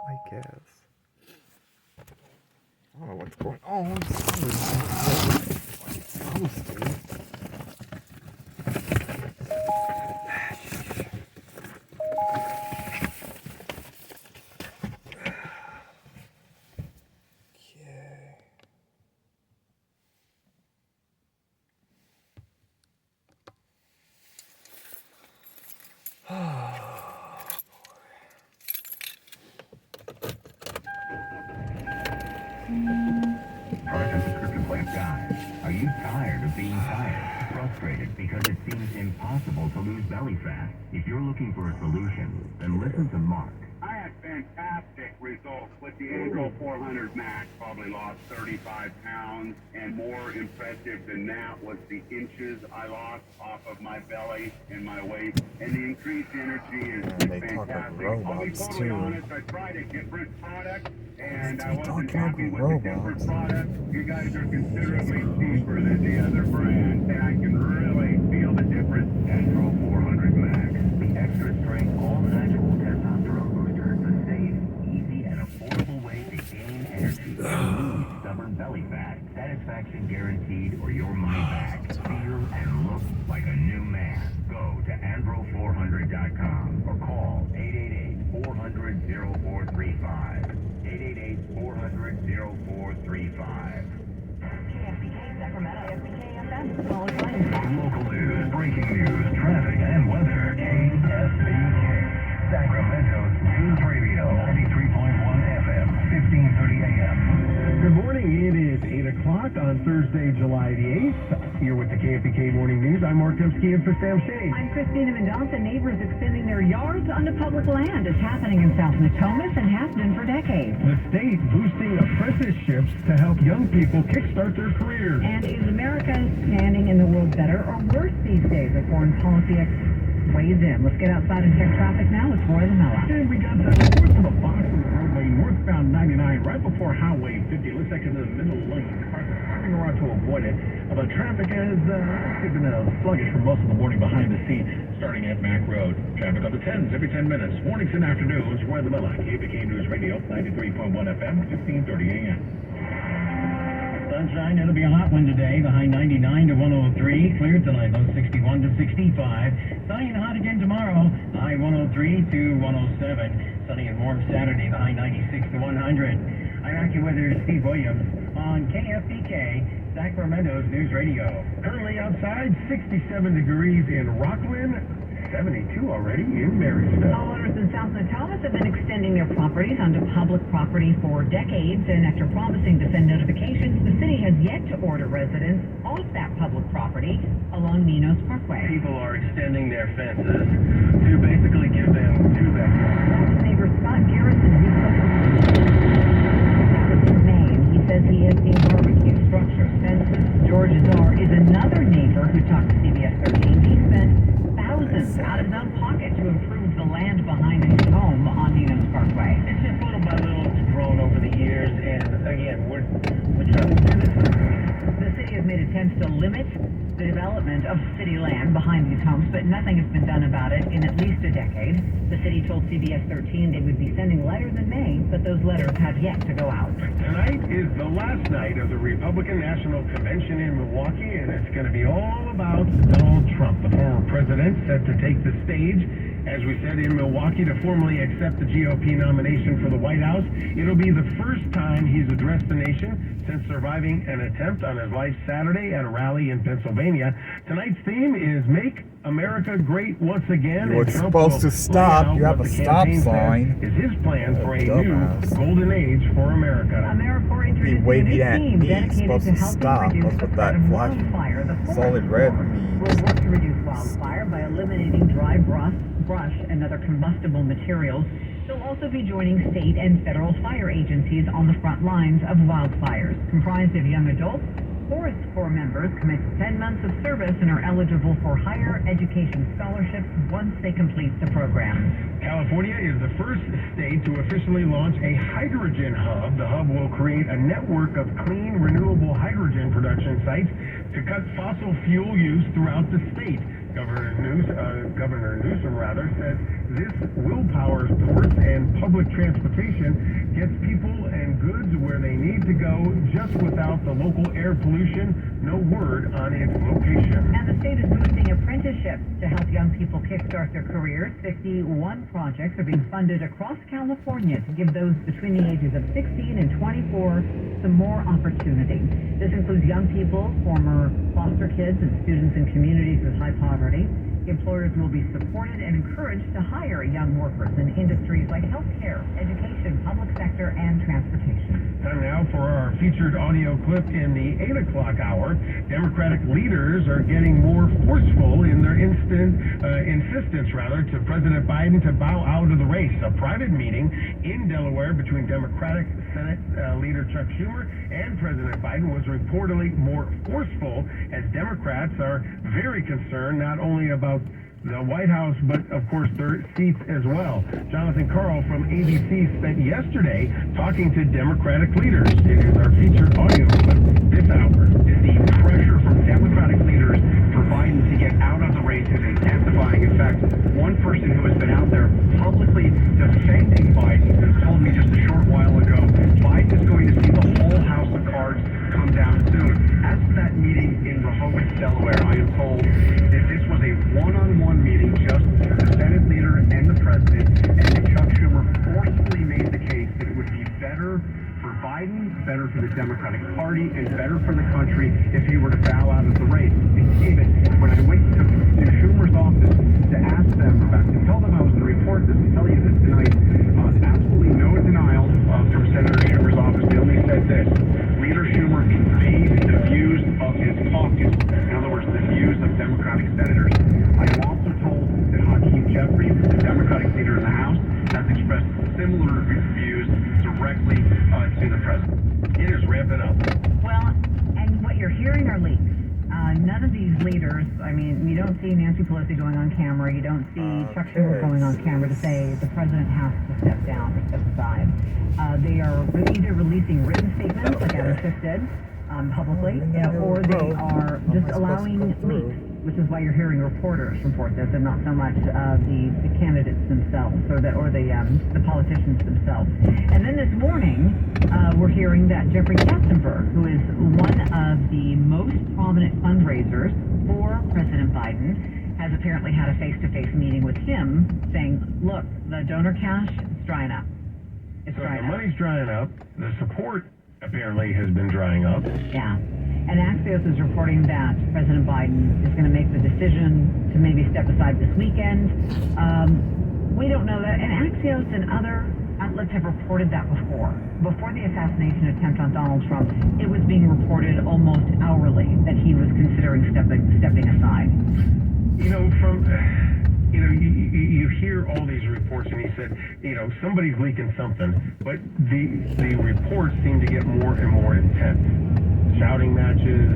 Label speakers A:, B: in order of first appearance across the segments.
A: I guess. I don't know what's going on. It's toasty.
B: Product and subscription plan guide. Are you tired of being tired? Frustrated because it seems impossible to lose belly fat? If you're looking for a solution, then listen to Mark.
C: I had fantastic results with the Andro 400 Max. Probably lost 35 pounds, and more impressive than that was the inches I lost off of my belly and my waist. And the increased energy is
A: they talk
C: fantastic.
A: like
C: I'll be
A: robots,
C: totally
A: too.
C: honest, I tried a different product, and I
A: They
C: wasn't
A: talk like
C: happy with the different
A: robots.
C: product. You guys are considerably cheaper than the other brand, and I can really feel the difference.
B: Andro 400 Max, the extra strength, all natural testosterone booster, the safe, easy, and affordable way to gain energy. Remove stubborn belly fat, satisfaction guaranteed, or your money back. Feel and look like a new man. Go to andro400.com or call 888-400-0435. 888-400-0435.
D: KFBK Sacramento, KFBK FM, Solid Line.
B: Local news, breaking news, traffic, and weather. KFBK, Sacramento's News Radio, 93.1 FM, 1530 AM.
E: Good morning. It is 8 o'clock on Thursday, July the 8th. Here with the KFBK Morning News, I'm Mark Dubsky in for Sam Shane.
D: I'm Christina Mendoza. Neighbors extending their yards onto public land. It's happening in South Natomas and has been for decades.
E: The state boosting apprenticeships to help young people kickstart their careers.
D: And is America standing in the world better or worse these days as foreign policy weighs in? Let's get outside and check traffic now. It's Roy Lamella.
E: And we got the report from the Boston roadway northbound 99 right before Highway 50. Looks like in the middle lane. Cars are turning around to avoid it. The traffic has been sluggish for most of the morning behind the scene, starting at Mac Road. Traffic on the 10s every 10 minutes. Mornings and afternoons. Roy Lamella, KFBK News Radio, 93.1 FM, 1530 AM.
F: Sunshine, it'll be a hot one today. The high 99 to 103. Clear tonight, low 61 to 65. Sunny and hot again tomorrow. The high 103 to 107. Sunny and warm Saturday. The high 96 to 100. I'm AccuWeather's Steve Williams on KFBK, Sacramento's News Radio.
E: Currently outside, 67 degrees in Rockland, 72 already in Marysville.
D: Homeowners in South Natomas have been extending their properties onto public property for decades, and after promising to send notifications, the city has yet to order residents off that public property along Minos Parkway.
F: People are extending their fences to basically give them two backyards.
D: Neighbor Scott Garrison, who from Maine, he says he has seen barbecue structures, fences. George Azar is another neighbor who talked to CBS 13. He spent thousands out of his own pocket to improve the land behind his home on Minos Parkway.
F: It's just little by little grown over the years, and again, we're trying to do this.
D: The city has made attempts to limit the development of city land behind these homes, but nothing has been done about it in at least a decade. The city told CBS 13 they would be sending letters in May, but those letters have yet to go out.
E: Tonight is the last night of the Republican National Convention in Milwaukee, and it's going to be all about Donald Trump, the former president, set to take the stage, as we said, in Milwaukee to formally accept the GOP nomination for the White House. It'll be the first time he's addressed the nation since surviving an attempt on his life Saturday at a rally in Pennsylvania. Tonight's theme is Make America Great Once Again.
A: You were
E: and Trump
A: supposed
E: will
A: to stop.
E: lay out
A: You have
E: what
A: a
E: the
A: stop
E: campaign says
A: sign.
E: is his plan for a
A: Dumbass.
E: new golden age for America.
D: AmeriCorps
A: Be
D: introduced a
A: waving
D: new
A: at
D: team
A: me.
D: dedicated
A: Supposed
D: to
A: to
D: helping
A: stop.
D: reduce
A: That's
D: the
A: what
D: threat
A: that
D: of
A: flashing
D: wildfire. The Forest
A: solid red
D: Corps
A: means.
D: will work to reduce wildfire by eliminating dry brush and other combustible materials. They'll also be joining state and federal fire agencies on the front lines of wildfires. Comprised of young adults, Forest Corps members commit to 10 months of service and are eligible for higher education scholarships once they complete the program.
E: California is the first state to officially launch a hydrogen hub. The hub will create a network of clean, renewable hydrogen production sites to cut fossil fuel use throughout the state. Governor Newsom said this will power ports and public transportation, gets people and goods where they need to go, just without the local air pollution. No word on its location.
D: And the state is boosting apprenticeships to help young people kickstart their careers. 51 projects are being funded across California to give those between the ages of 16 and 24 some more opportunity. This includes young people, former foster kids, and students in communities with high poverty. Employers will be supported and encouraged to hire young workers in industries like healthcare, education, public sector, and transportation.
E: Time now for our featured audio clip in the 8 o'clock hour. Democratic leaders are getting more forceful in their insistence to President Biden to bow out of the race. A private meeting in Delaware between Democratic Senate Leader Chuck Schumer and President Biden was reportedly more forceful, as Democrats are very concerned not only about the White House, but of course their seats as well. Jonathan Karl from ABC spent yesterday talking to Democratic leaders. It is our featured audio clip this hour.
G: The pressure from Democratic leaders for Biden to get out of the race is intensifying. In fact, one person who has been out there publicly defending Biden told me just a short while ago, Biden is going to see the whole house of cards come down soon. As for that meeting in Rehoboth, Delaware, I am told that this was a one-on-one meeting just the Senate leader and the president, and that Chuck Schumer forcefully made the case that it would be better for Biden, better for the Democratic Party, and better for the country if he were to bow out of the race. And David, when I went to Schumer's office to ask them about, to tell them I was going to report this and tell you this tonight, absolutely no denial from Senator Schumer's office. They only said this: Leader Schumer conveyed the views of his caucus. In other words, the views of Democratic senators. I am also told that Hakeem Jeffries, the Democratic leader in the House, has expressed similar views directly to the president.
E: It is ramping up.
D: Well, and what you're hearing are leaks. None of these leaders, I mean, you don't see Nancy Pelosi going on camera. You don't see Chuck Schumer going on camera to say the president has to step down or step aside. They are either releasing written statements like Adam Schiff did publicly, or they are just allowing leaks, which is why you're hearing reporters report this and not so much the candidates themselves or the politicians themselves. And then this morning, we're hearing that Jeffrey Katzenberg, who is one of the most prominent fundraisers for President Biden, has apparently had a face-to-face meeting with him saying, look, the donor cash is drying up. It's drying up.
E: The money's drying up. The support apparently has been drying up.
D: Yeah. And Axios is reporting that President Biden is going to make the decision to maybe step aside this weekend. We don't know that. And Axios and other outlets have reported that before. Before the assassination attempt on Donald Trump, it was being reported almost hourly that he was considering stepping aside.
E: You hear all these reports, and he said, somebody's leaking something, but the reports seem to get more and more intense. Shouting matches,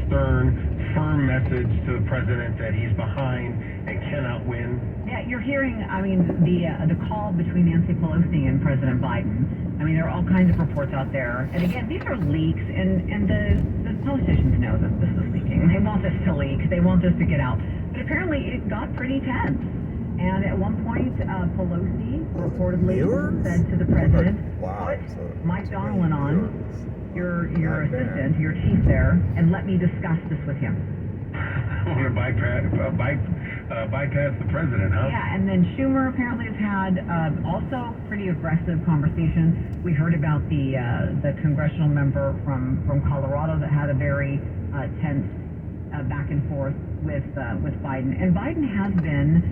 E: stern, firm message to the president that he's behind and cannot win.
D: Yeah, you're hearing, the call between Nancy Pelosi and President Biden. There are all kinds of reports out there. And again, these are leaks, and the politicians know that this is leaking. They want this to leak. They want this to get out. But apparently it got pretty tense. And at one point, Pelosi reportedly said to the president, put Mike Donilon on, your assistant, your chief there, and let me discuss this with him.
E: I want to bypass the president, huh?
D: Yeah, and then Schumer apparently has had also pretty aggressive conversations. We heard about the congressional member from Colorado that had a very tense back and forth with Biden. And Biden has been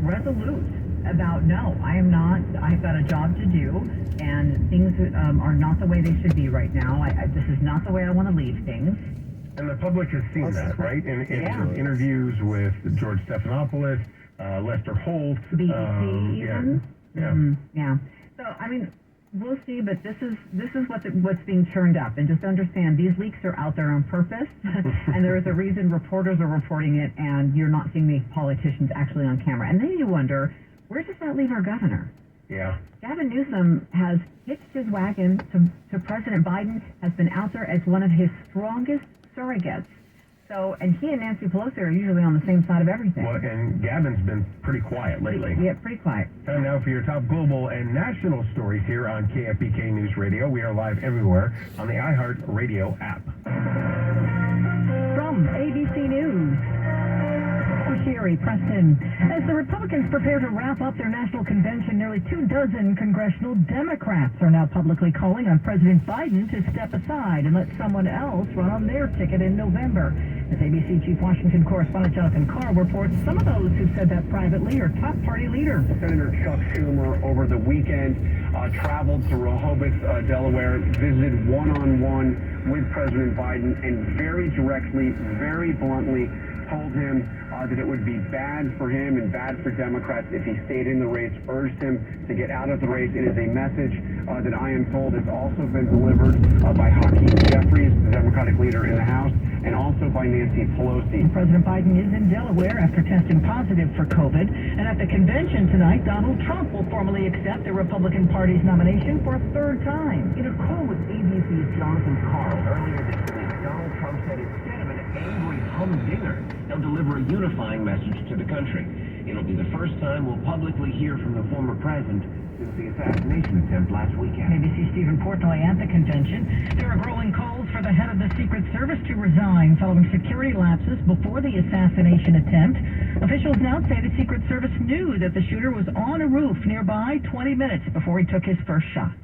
D: resolute about, no, I am not, I've got a job to do, and things are not the way they should be right now. This is not the way I want to leave things.
E: And the public has seen that, right? In interviews with George Stephanopoulos, Lester Holt.
D: BBC even?
E: Yeah.
D: So, we'll see, but this is what's being turned up. And just understand, these leaks are out there on purpose, and there is a reason reporters are reporting it, and you're not seeing these politicians actually on camera. And then you wonder, where does that leave our governor?
E: Yeah.
D: Gavin Newsom has hitched his wagon to President Biden, has been out there as one of his strongest surrogates So, and he and Nancy Pelosi are usually on the same side of everything.
E: Well, and Gavin's been pretty quiet lately.
D: Yeah, pretty quiet.
E: Time now for your top global and national stories here on KFBK News Radio. We are live everywhere on the iHeart Radio app.
D: From ABC News, I'm Sherry Preston. As the Republicans prepare to wrap up their national convention, nearly 24 congressional Democrats are now publicly calling on President Biden to step aside and let someone else run on their ticket in November. As ABC Chief Washington correspondent Jonathan Carr reports, some of those who said that privately are top party leaders.
G: Senator Chuck Schumer over the weekend traveled to Rehoboth, Delaware, visited one-on-one with President Biden, and very directly, very bluntly told him that it would be bad for him and bad for Democrats if he stayed in the race, urged him to get out of the race. It is a message that I am told has also been delivered by Hakeem Jeffries, the Democratic leader in the House, and also by Nancy Pelosi.
D: President Biden is in Delaware after testing positive for COVID. And at the convention tonight, Donald Trump will formally accept the Republican Party's nomination for a third time.
B: In a call with ABC's Jonathan Carr earlier this week, Donald Trump said instead of an angry humdinger, he'll deliver a unifying message to the country. It'll be the first time we'll publicly hear from the former president since the assassination attempt last weekend.
D: ABC Stephen Portnoy at the convention. There are growing calls for the head of the Secret Service to resign following security lapses before the assassination attempt. Officials now say the Secret Service knew that the shooter was on a roof nearby 20 minutes before he took his first shots.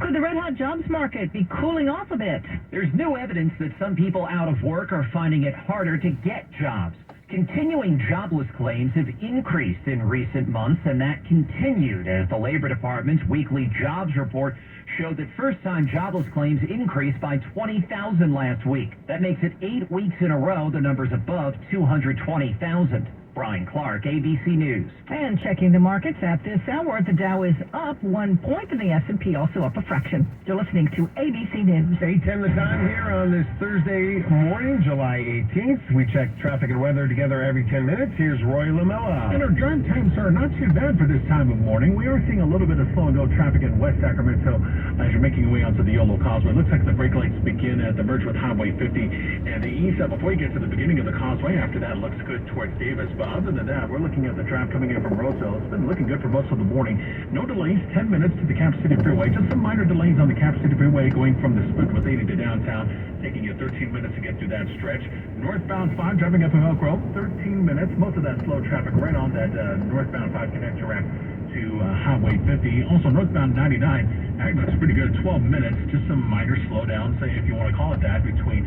D: Could the red-hot jobs market be cooling off a bit?
F: There's new evidence that some people out of work are finding it harder to get jobs. Continuing jobless claims have increased in recent months, and that continued as the Labor Department's weekly jobs report showed that first-time jobless claims increased by 20,000 last week. That makes it 8 weeks in a row the number's above 220,000. Brian Clark, ABC News.
D: And checking the markets at this hour, the Dow is up 1 point and the S&P also up a fraction. You're listening to ABC News.
E: 8:10 the time here on this Thursday morning, July 18th. We check traffic and weather together every 10 minutes. Here's Roy Lamella.
H: And our drive times are not too bad for this time of morning. We are seeing a little bit of slow and go traffic in West Sacramento as you're making your way onto the Yolo Causeway. Looks like the brake lights begin at the merge with Highway 50 and the east up before you get to the beginning of the causeway. After that, looks good towards Davis. But other than that, we're looking at the traffic coming in from Roseville. It's been looking good for most of the morning. No delays, 10 minutes to the Cap City Freeway. Just some minor delays on the Cap City Freeway going from the split with 80 to downtown, taking you 13 minutes to get through that stretch. Northbound 5 driving up of Elk Grove, 13 minutes. Most of that slow traffic right on that northbound 5 connector ramp to Highway 50. Also northbound 99, that looks pretty good, 12 minutes. Just some minor slowdowns, if you want to call it that, between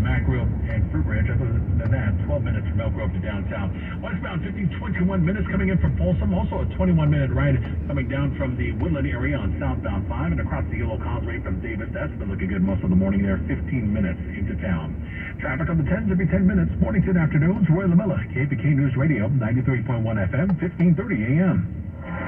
H: Mac Grove and Fruit Ridge. Other than that, 12 minutes from Elk Grove to downtown. Westbound 50, 21 minutes coming in from Folsom. Also a 21-minute ride coming down from the Woodland area on southbound 5 and across the Yolo Causeway from Davis. That's been looking good most of the morning there, 15 minutes into town. Traffic on the 10s every 10 minutes, mornings and afternoons. Roy Lamella, KBK News Radio, 93.1 FM, 1530 AM.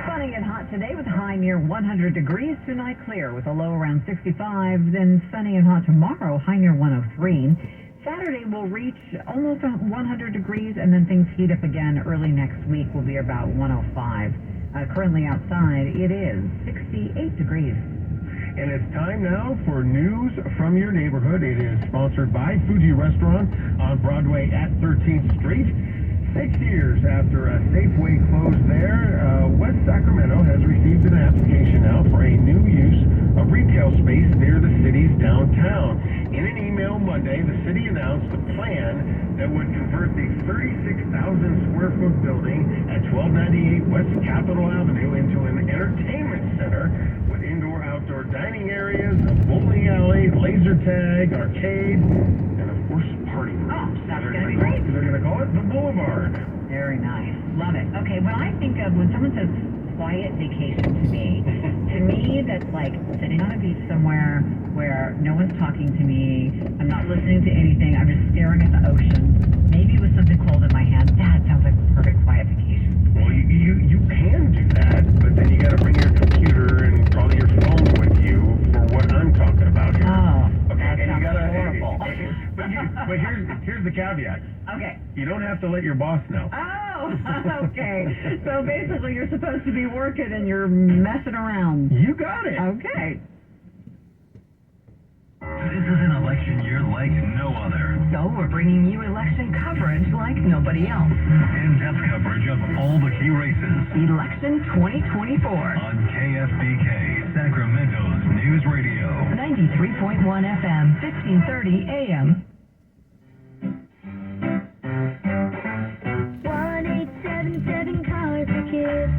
D: Sunny and hot today with a high near 100 degrees. Tonight clear with a low around 65. Then sunny and hot tomorrow, high near 103. Saturday will reach almost 100 degrees, and then things heat up again early next week will be about 105. Currently outside, it is 68 degrees.
E: And it's time now for news from your neighborhood. It is sponsored by Fuji Restaurant on Broadway at 13th Street. 6 years after a Safeway closed there, West Sacramento has received an application now for a new use of retail space near the city's downtown. In an email Monday, the city announced a plan that would convert the 36,000 square foot building at 1298 West Capitol Avenue into an entertainment center with indoor-outdoor dining areas, a bowling alley, laser tag, arcade, and of course, party rooms.
D: Oh, that's going to be great.
E: They're going to call it the Boulevard.
D: Very nice. Love it. Okay, when I think of, when someone says quiet vacation to me, that's like sitting on a beach somewhere where no one's talking to me, I'm not listening to anything, I'm just staring at the ocean, maybe with something cold in my hand. That sounds like the perfect quiet vacation.
E: Well, you can do that, but then you got to bring your computer and probably your phone with you for what I'm talking about here.
D: Oh,
E: okay,
D: that
E: and
D: sounds
E: you gotta,
D: horrible.
E: But here's the caveat.
D: Okay.
E: You don't have to let your boss know.
D: Oh, okay. So basically you're supposed to be working and you're messing around.
E: You got it.
D: Okay.
B: This is an election year like no other.
D: So we're bringing you election coverage like nobody else.
B: In-depth coverage of all the key races.
D: Election 2024.
B: On KFBK, Sacramento's News Radio.
D: 93.1 FM, 1530 AM.
I: 1877 Cars for Kids.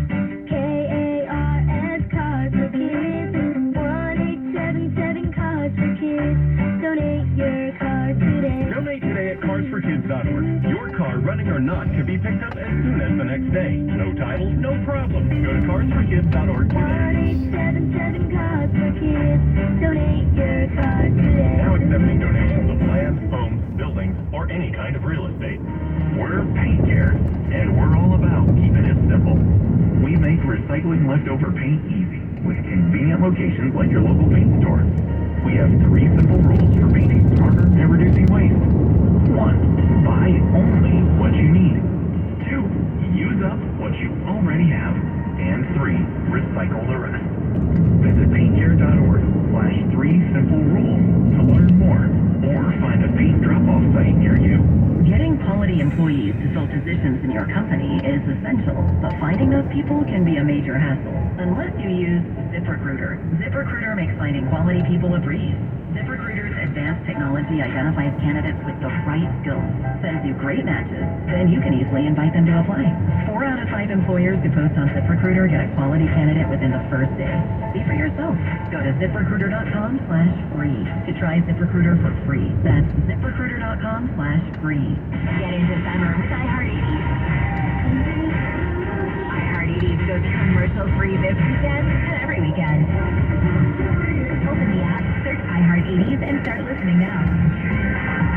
I: KARS Cars for Kids. 1877 Cars for Kids. Donate your car today.
E: Donate today at carsforkids.org. Your car, running or not, can be picked up as soon as the next day. No title, no problem. Go to carsforkids.org today.
I: 1877 Cars for Kids. Donate your car today.
E: Now accepting donations of land, homes, buildings, or any kind of real estate.
G: We're Paint Care, and we're all about keeping it simple. We make recycling leftover paint easy with convenient locations like your local paint store. We have 3 simple rules for painting smarter and reducing waste. 1. Buy only what you need. 2. Use up what you already have. And 3. Recycle the rest. Visit paintcare.org/3 simple rules to learn more or find a paint drop-off site near you.
D: Getting quality employees to fill positions in your company is essential, but finding those people can be a major hassle unless you use ZipRecruiter. ZipRecruiter makes finding quality people a breeze. ZipRecruiter's advanced technology identifies candidates with the right skills, sends you great matches, then you can easily invite them to apply. 4 out of 5 employers who post on ZipRecruiter get a quality candidate within the first day. See for yourself. Go to ZipRecruiter.com/free to try ZipRecruiter for free. That's ZipRecruiter.com/free. Get into summer with iHeart80s. iHeart80s goes commercial-free this weekend and every weekend. Open the app, search iHeart80s, and start listening now.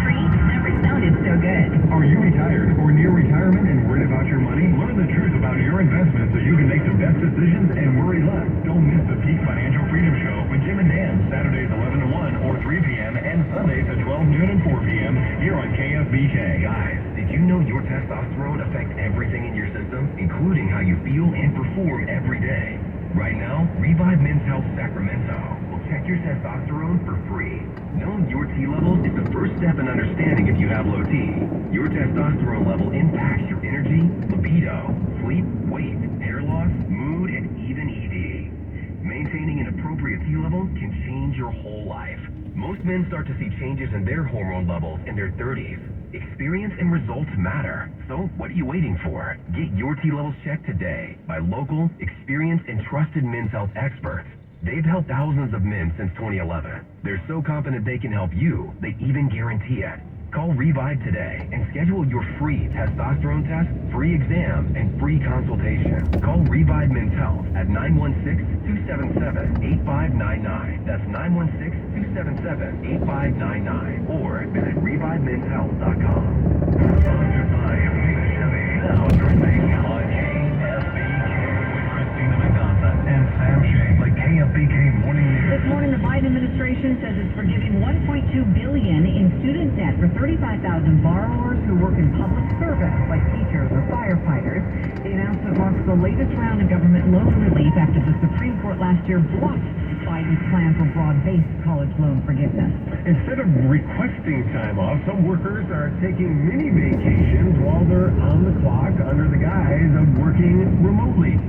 D: Free never sounded so good.
E: Are you retired or near retirement and worried about your money? Learn the truth about your investments so you can make the best decisions and worry less. Don't miss the Peak Financial Freedom Show with Jim and Dan, Saturdays 11 to 1 or 3 p.m. and Sundays at 12 noon and 4 p.m. here on KFBK.
B: Guys, did you know your testosterone affects everything in your system, including how you feel and perform every day? Right now, Revive Men's Health Sacramento will check your testosterone for free. Knowing your T levels is the first step in understanding if you have low T. Your testosterone level impacts your energy, libido, sleep, weight, hair loss, mood, and even ED. Maintaining an appropriate T level can change your whole life. Most men start to see changes in their hormone levels in their 30s. Experience and results matter. So what are you waiting for? Get your T levels checked today by local, experienced, and trusted men's health experts. They've helped thousands of men since 2011. They're so confident they can help you, they even guarantee it. Call Revive today and schedule your free testosterone test, free exam, and free consultation. Call Revive Men's Health at 916-277-8599. That's 916-277-8599. Or visit ReviveMen'sHealth.com. Sponsored by Amiga Chevy. Now trending on KFBK with Christina Mendoza and Sam Shea. The KFBK Morning News.
D: This morning, the Biden administration says it's forgiving $1.2 billion in student debt for 35,000 borrowers who work in public service, like teachers or firefighters. The announcement marks the latest round of government loan relief after the Supreme Court last year blocked Biden's plan for broad-based college loan forgiveness.
E: Instead of requesting time off, some workers are taking mini vacations while they're on the clock under the guise of working remotely.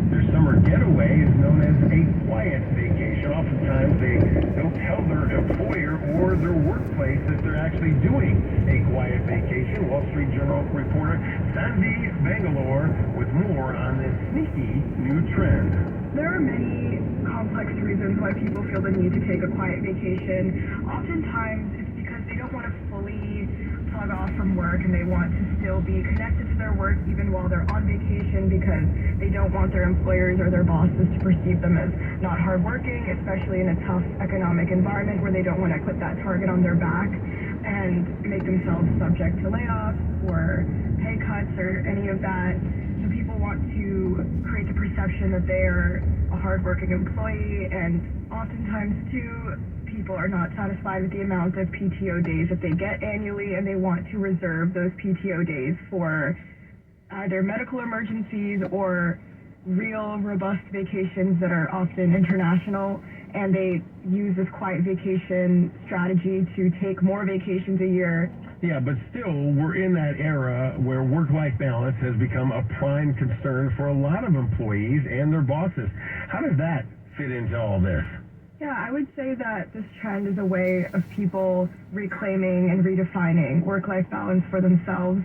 E: Their summer getaway is known as a quiet vacation. Oftentimes they don't tell their employer or their workplace that they're actually doing a quiet vacation. Wall Street Journal reporter Sandy Bangalore with more on this sneaky new trend.
J: There are many complex reasons why people feel the need to take a quiet vacation. Oftentimes it's because they don't want to fully plug off from work and they want to still be connected to their work even while they're on vacation because they don't want their employers or their bosses to perceive them as not hardworking, especially in a tough economic environment where they don't want to put that target on their back and make themselves subject to layoffs or pay cuts or any of that. So people want to create the perception that they're a hardworking employee, and oftentimes too, people are not satisfied with the amount of PTO days that they get annually, and they want to reserve those PTO days for either medical emergencies or real robust vacations that are often international, and they use this quiet vacation strategy to take more vacations a year.
E: Yeah, but still, we're in that era where work-life balance has become a prime concern for a lot of employees and their bosses. How does that fit into all this?
J: Yeah, I would say that this trend is a way of people reclaiming and redefining work-life balance for themselves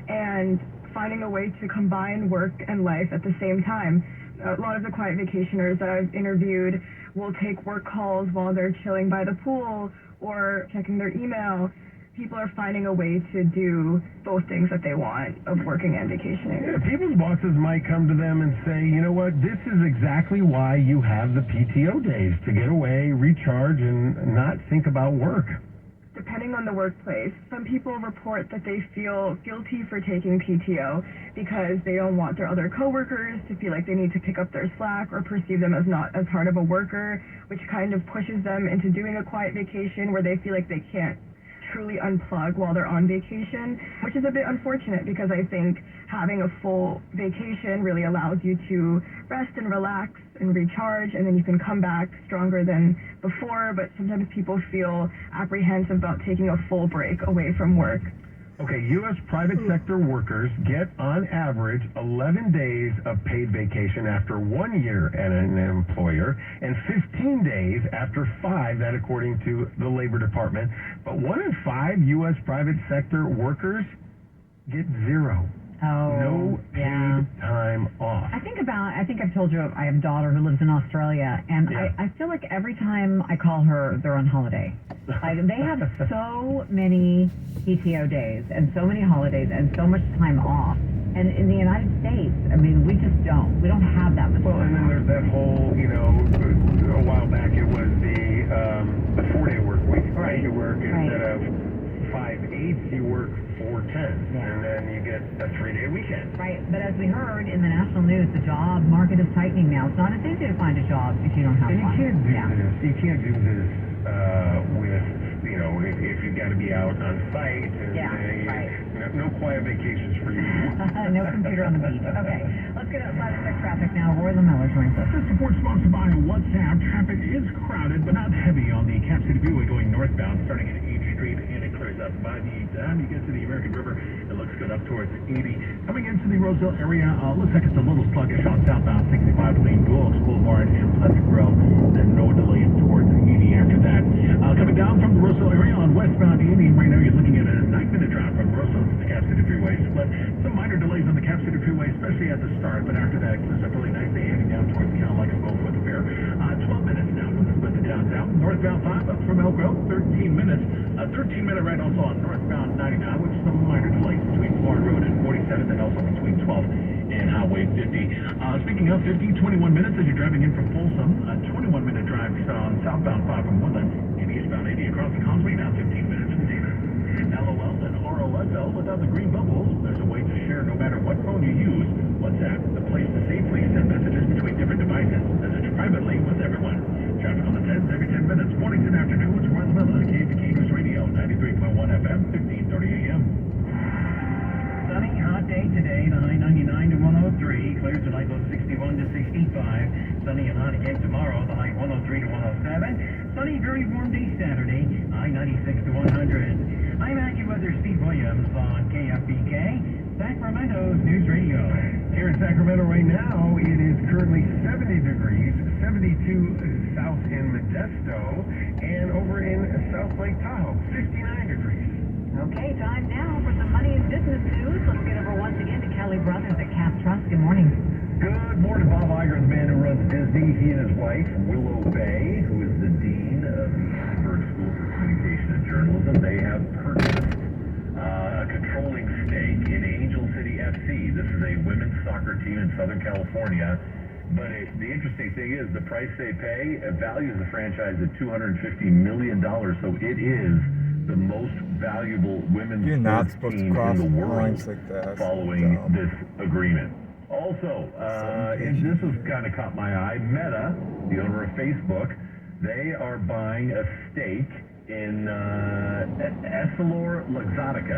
J: and finding a way to combine work and life at the same time. A lot of the quiet vacationers that I've interviewed will take work calls while they're chilling by the pool or checking their email. People are finding a way to do both things that they want of working and vacationing.
E: Yeah, people's bosses might come to them and say, you know what, this is exactly why you have the PTO days, to get away, recharge, and not think about work.
J: Depending on the workplace, some people report that they feel guilty for taking PTO because they don't want their other coworkers to feel like they need to pick up their slack or perceive them as not as hard of a worker, which kind of pushes them into doing a quiet vacation where they feel like they can't truly unplug while they're on vacation, which is a bit unfortunate because I think having a full vacation really allows you to rest and relax and recharge, and then you can come back stronger than before, but sometimes people feel apprehensive about taking a full break away from work.
E: Okay, U.S. private sector workers get, on average, 11 days of paid vacation after 1 year at an employer, and 15 days after 5, that according to the Labor Department. But 1 in 5 U.S. private sector workers get 0. No paid time off.
D: I think I've told you I have a daughter who lives in Australia, and I feel like every time I call her, they're on holiday. They have so many PTO days and so many holidays and so much time off. And in the United States, I mean, we just don't. We don't have that much time off.
E: And then there's that whole, a while back it was the 4-day work week. Right. You work instead of 5/8, you work 4/10, and then you get a 3-day weekend.
D: Right, but as we heard in the national news, the job market is tightening now. It's not as easy to find a job if you don't have one.
E: You can't do this with, if you've got to be out on site. And, no quiet vacations for you.
D: No computer on the beach. Okay, let's get outside of traffic now. Roy LaMiller joins us.
H: This report sponsored by WhatsApp. Traffic is crowded, but not heavy on the Cap City Freeway going northbound, starting at 8th Street, and it clears up by the time you get to the American River. It looks good up towards 80. Coming into the Roseville area, looks like it's a little sluggish on southbound 65 between Blue Oaks Boulevard and Pleasant Grove. Then no delays towards 80 after that. Coming down from the Roseville area on westbound 80, right now you're looking at a 9-minute drive from Roseville to the Cap City Freeway split. Some minor delays on the Cap City Freeway, especially at the start, but after that, it clears up really nicely heading down towards Cal Expo for the fair. 12 minutes now from the split to downtown. Northbound 5 up from Elk Grove, 13 minutes. A 13-minute ride also on northbound 99, with some minor delays between Florida Road and 47, and also between 12 and Highway 50. Speaking of 50, 21 minutes as you're driving in from Folsom. A 21-minute drive on southbound 5 from Woodland, and eastbound 80 across the Causeway, now 15 minutes from Davis. LOL and ROSL without the green bubbles. There's a way to share no matter what phone you use. WhatsApp, the place to safely send messages between different devices. Message privately with everyone. Traffic on the 10s every 10 minutes. Mornings and afternoons. Roy LaMiller, KFK News Radio, 93.1 FM, 1530 AM.
F: Sunny, hot day today. The high 99 to 103. Clear tonight, low 61 to 65. Sunny and hot again tomorrow. The high 103 to 107. Sunny, very warm day Saturday. High 96 to 100. I'm AccuWeather Steve Williams on KFBK, Sacramento's News Radio.
E: Here in Sacramento right now, it is currently 70 degrees, 72 south in Modesto, and over in South Lake Tahoe, 59 degrees.
D: Okay, time now for some money and business news. Let's get over once again to Kelly Brothers at Cap Trust. Good morning.
G: Good morning, Bob Iger, the man who runs Disney. He and his wife, Willow Bay, who is the dean of the Annenberg School for Communication and Journalism, they have purchased a controlling stake in Angel City FC. This is a women's soccer team in Southern California. But the interesting thing is the price they pay values the franchise at $250 million. So it is the most valuable women's sports team in the world following this agreement. Also, and this has kind of caught my eye, Meta, the owner of Facebook, they are buying a stake in Essilor Luxottica.